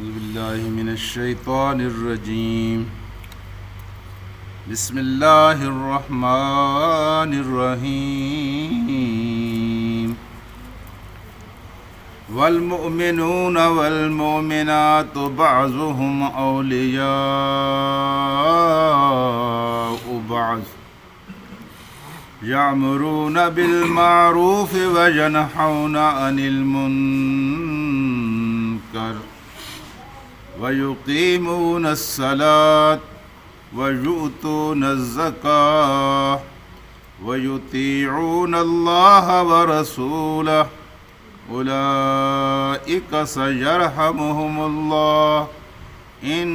أعوذ بالله من الشيطان الرجيم بسم الله الرحمن الرحيم والمؤمنون والمؤمنات بعضهم أولياء بعض يأمرون بالمعروف وينهون عن المنكر ويقيمون الصلاة ويؤتون الزكاة ويطيعون الله ورسوله أولئك سيرحمهم الله إن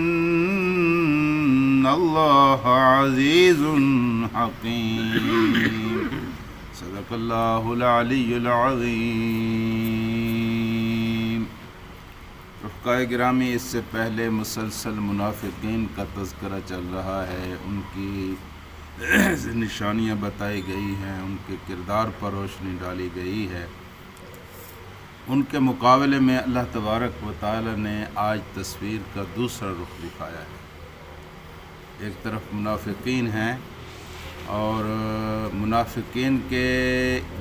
الله عزيز حكيم صدق الله العلي العظيم۔ رفقائے گرامی، اس سے پہلے مسلسل منافقین کا تذکرہ چل رہا ہے، ان کی نشانیاں بتائی گئی ہیں، ان کے کردار پر روشنی ڈالی گئی ہے۔ ان کے مقابلے میں اللہ تبارک و تعالی نے آج تصویر کا دوسرا رخ دکھایا ہے۔ ایک طرف منافقین ہیں، اور منافقین کے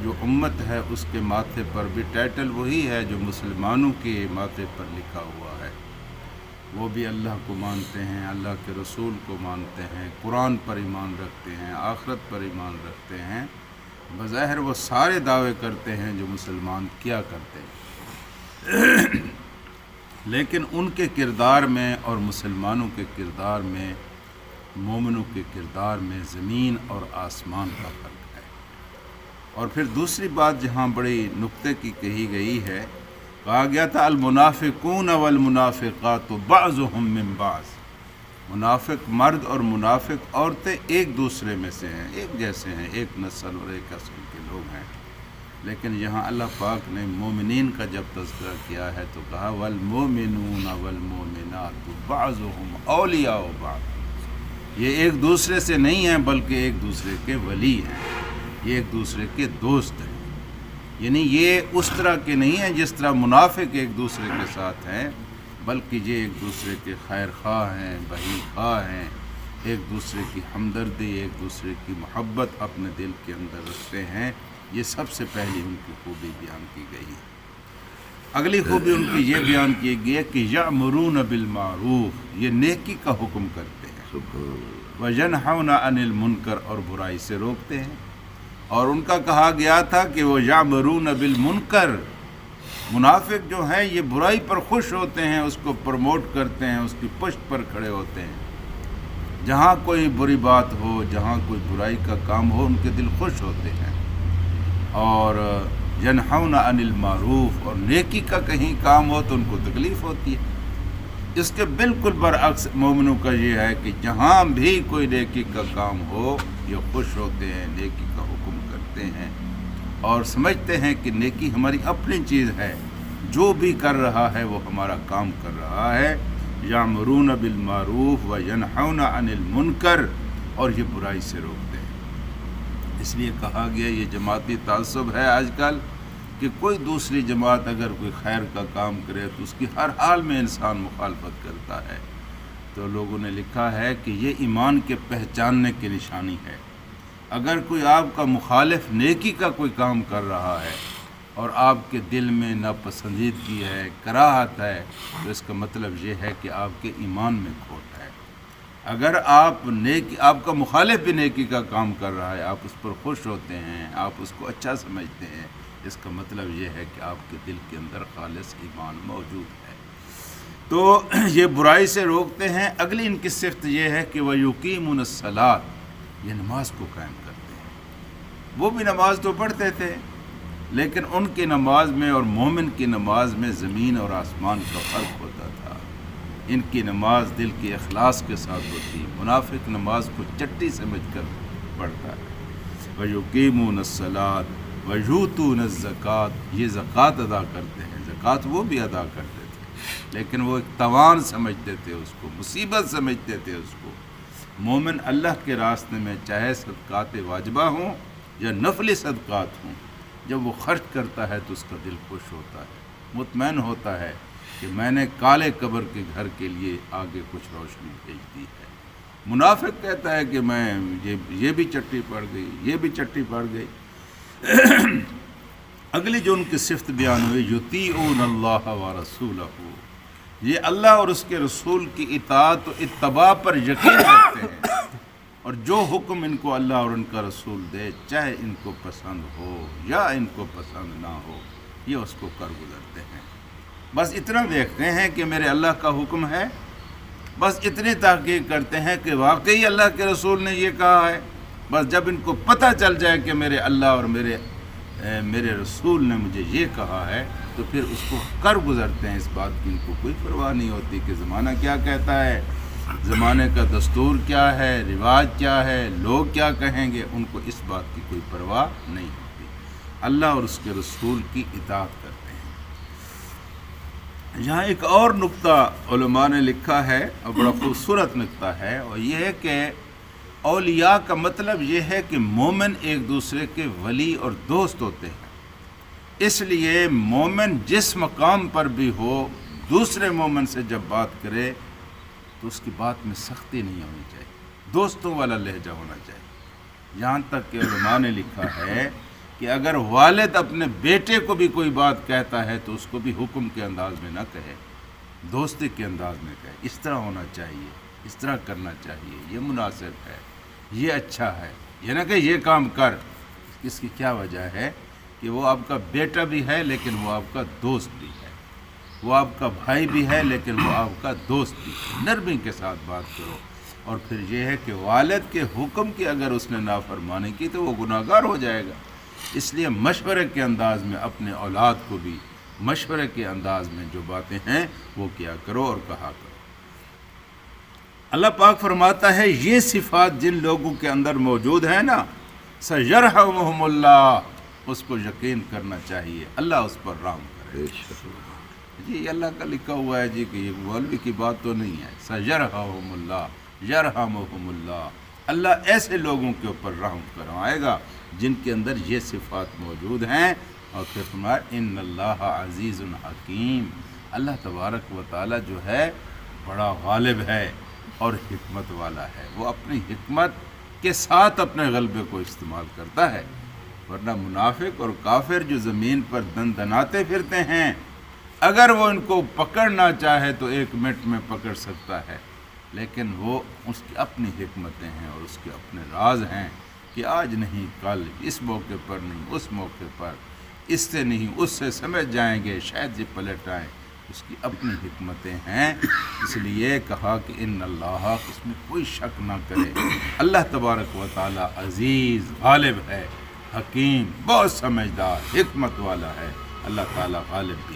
جو امت ہے اس کے ماتھے پر بھی ٹائٹل وہی ہے جو مسلمانوں کے ماتھے پر لکھا ہوا ہے۔ وہ بھی اللہ کو مانتے ہیں، اللہ کے رسول کو مانتے ہیں، قرآن پر ایمان رکھتے ہیں، آخرت پر ایمان رکھتے ہیں۔ بظاہر وہ سارے دعوے کرتے ہیں جو مسلمان کیا کرتے ہیں، لیکن ان کے کردار میں اور مسلمانوں کے کردار میں، مومنوں کے کردار میں زمین اور آسمان کا فرق ہے۔ اور پھر دوسری بات جہاں بڑی نکتے کی کہی گئی ہے، کہا گیا تھا المنافقون والمنافقات بعضهم من بعض، منافق مرد اور منافق عورتیں ایک دوسرے میں سے ہیں، ایک جیسے ہیں، ایک نسل اور ایک اصل کے لوگ ہیں۔ لیکن یہاں اللہ پاک نے مومنین کا جب تذکرہ کیا ہے تو کہا والمؤمنون والمؤمنات بعضهم اولیاء بعض، یہ ایک دوسرے سے نہیں ہیں بلکہ ایک دوسرے کے ولی ہیں، یہ ایک دوسرے کے دوست ہیں۔ یعنی یہ اس طرح کے نہیں ہیں جس طرح منافق ایک دوسرے کے ساتھ ہیں، بلکہ یہ ایک دوسرے کے خیر خواہ ہیں، بھائی خواہ ہیں، ایک دوسرے کی ہمدردی، ایک دوسرے کی محبت اپنے دل کے اندر رکھتے ہیں۔ یہ سب سے پہلی ان کی خوبی بیان کی گئی ہے۔ اگلی خوبی ان کی یہ بیان کی گئی ہے کہ یأمرون بالمعروف، یہ نیکی کا حکم کرتے ہیں، وَيَنْهَوْنَ عَنِ الْمُنْكَرِ، اور برائی سے روکتے ہیں۔ اور ان کا کہا گیا تھا کہ وہ یأمرون بالمنکر، منافق جو ہیں یہ برائی پر خوش ہوتے ہیں، اس کو پروموٹ کرتے ہیں، اس کی پشت پر کھڑے ہوتے ہیں۔ جہاں کوئی بری بات ہو، جہاں کوئی برائی کا کام ہو، ان کے دل خوش ہوتے ہیں۔ اور ینہون عن المعروف، اور نیکی کا کہیں کام ہو تو ان کو تکلیف ہوتی ہے۔ اس کے بالکل برعکس مومنوں کا یہ ہے کہ جہاں بھی کوئی نیکی کا کام ہو یہ خوش ہوتے ہیں، نیکی کا حکم کرتے ہیں، اور سمجھتے ہیں کہ نیکی ہماری اپنی چیز ہے، جو بھی کر رہا ہے وہ ہمارا کام کر رہا ہے۔ یامرون بالمعروف وینہون عن المنکر، اور یہ برائی سے روکتے ہیں۔ اس لیے کہا گیا یہ جماعتی تعصب ہے آج کل کہ کوئی دوسری جماعت اگر کوئی خیر کا کام کرے تو اس کی ہر حال میں انسان مخالفت کرتا ہے۔ تو لوگوں نے لکھا ہے کہ یہ ایمان کے پہچاننے کی نشانی ہے۔ اگر کوئی آپ کا مخالف نیکی کا کوئی کام کر رہا ہے اور آپ کے دل میں ناپسندیدگی ہے، کراہت ہے، تو اس کا مطلب یہ ہے کہ آپ کے ایمان میں کھوٹ ہے۔ اگر آپ کا مخالف بھی نیکی کا کام کر رہا ہے، آپ اس پر خوش ہوتے ہیں، آپ اس کو اچھا سمجھتے ہیں، اس کا مطلب یہ ہے کہ آپ کے دل کے اندر خالص ایمان موجود ہے۔ تو یہ برائی سے روکتے ہیں۔ اگلی ان کی صفت یہ ہے کہ وَيُقِيمُونَ الصَّلَاةَ، یہ نماز کو قائم کرتے ہیں۔ وہ بھی نماز تو پڑھتے تھے، لیکن ان کی نماز میں اور مومن کی نماز میں زمین اور آسمان کا فرق ہوتا تھا۔ ان کی نماز دل کے اخلاص کے ساتھ ہوتی، منافق نماز کو چٹی سمجھ کر پڑھتا ہے۔ وَيُقِيمُونَ الصَّلَاةَ وَيُؤْتُونَ الزَّكَاةَ، یہ زکوٰۃ ادا کرتے ہیں۔ زکوٰۃ وہ بھی ادا کرتے تھے، لیکن وہ ایک توان سمجھتے تھے، اس کو مصیبت سمجھتے تھے۔ اس کو مومن اللہ کے راستے میں چاہے صدقات واجبہ ہوں یا نفلی صدقات ہوں، جب وہ خرچ کرتا ہے تو اس کا دل خوش ہوتا ہے، مطمئن ہوتا ہے کہ میں نے کالے قبر کے گھر کے لیے آگے کچھ روشنی بھیج دی ہے۔ منافق کہتا ہے کہ میں یہ بھی چٹی پڑ گئی، یہ بھی چٹی پڑ گئی۔ اگلی جو ان کی صفت بیان ہوئی، یطیعون اللہ و رسولہ، یہ اللہ اور اس کے رسول کی اطاعت و اتباع پر یقین رکھتے ہیں، اور جو حکم ان کو اللہ اور ان کا رسول دے، چاہے ان کو پسند ہو یا ان کو پسند نہ ہو، یہ اس کو کر گزرتے ہیں۔ بس اتنا دیکھتے ہیں کہ میرے اللہ کا حکم ہے، بس اتنی تحقیق کرتے ہیں کہ واقعی اللہ کے رسول نے یہ کہا ہے۔ بس جب ان کو پتہ چل جائے کہ میرے اللہ اور میرے رسول نے مجھے یہ کہا ہے، تو پھر اس کو کر گزرتے ہیں۔ اس بات کی ان کو کوئی پرواہ نہیں ہوتی کہ زمانہ کیا کہتا ہے، زمانے کا دستور کیا ہے، رواج کیا ہے، لوگ کیا کہیں گے، ان کو اس بات کی کوئی پرواہ نہیں ہوتی۔ اللہ اور اس کے رسول کی اطاعت کرتے ہیں۔ یہاں ایک اور نقطہ علماء نے لکھا ہے، اور بڑا خوبصورت نقطہ ہے، اور یہ ہے کہ اولیاء کا مطلب یہ ہے کہ مومن ایک دوسرے کے ولی اور دوست ہوتے ہیں۔ اس لیے مومن جس مقام پر بھی ہو، دوسرے مومن سے جب بات کرے تو اس کی بات میں سختی نہیں ہونی چاہیے، دوستوں والا لہجہ ہونا چاہیے۔ یہاں تک کہ علماء نے لکھا ہے کہ اگر والد اپنے بیٹے کو بھی کوئی بات کہتا ہے تو اس کو بھی حکم کے انداز میں نہ کہے، دوستی کے انداز میں کہے۔ اس طرح ہونا چاہیے، اس طرح کرنا چاہیے، یہ مناسب ہے، یہ اچھا ہے، یہ نہ کہ یہ کام کر۔ اس کی کیا وجہ ہے کہ وہ آپ کا بیٹا بھی ہے لیکن وہ آپ کا دوست بھی ہے، وہ آپ کا بھائی بھی ہے لیکن وہ آپ کا دوست بھی ہے۔ نرمی کے ساتھ بات کرو۔ اور پھر یہ ہے کہ والد کے حکم کی اگر اس نے نافرمانی کی تو وہ گناہگار ہو جائے گا۔ اس لیے مشورے کے انداز میں اپنے اولاد کو بھی مشورے کے انداز میں جو باتیں ہیں وہ کیا کرو اور کہا کرو۔ اللہ پاک فرماتا ہے یہ صفات جن لوگوں کے اندر موجود ہیں نا، سَيَرْحَمُهُمُ اللَّهُ، اس کو یقین کرنا چاہیے، اللہ اس پر رحم کرے۔ جی یہ اللہ کا لکھا ہوا ہے جی، کہ یہ مولوی کی بات تو نہیں ہے۔ سَيَرْحَمُهُمُ اللَّهُ، يَرْحَمُهُمُ اللَّهُ، اللہ ایسے لوگوں کے اوپر رحم فرمائے گا جن کے اندر یہ صفات موجود ہیں۔ اور پھر فرمایا ان اللہ عزیز حکیم، اللہ تبارک و تعالی جو ہے بڑا غالب ہے اور حکمت والا ہے، وہ اپنی حکمت کے ساتھ اپنے غلبے کو استعمال کرتا ہے۔ ورنہ منافق اور کافر جو زمین پر دندناتے پھرتے ہیں، اگر وہ ان کو پکڑنا چاہے تو 1 منٹ میں پکڑ سکتا ہے، لیکن وہ اس کی اپنی حکمتیں ہیں اور اس کے اپنے راز ہیں کہ آج نہیں کل، اس موقع پر نہیں اس موقع پر، اس سے نہیں اس سے سمجھ جائیں گے، شاید یہ پلٹ آئیں۔ اس کی اپنی حکمتیں ہیں، اس لیے کہا کہ ان اللہ، اس میں کوئی شک نہ کرے، اللہ تبارک و تعالی عزیز غالب ہے، حکیم بہت سمجھدار، حکمت والا ہے، اللہ تعالی غالب بھی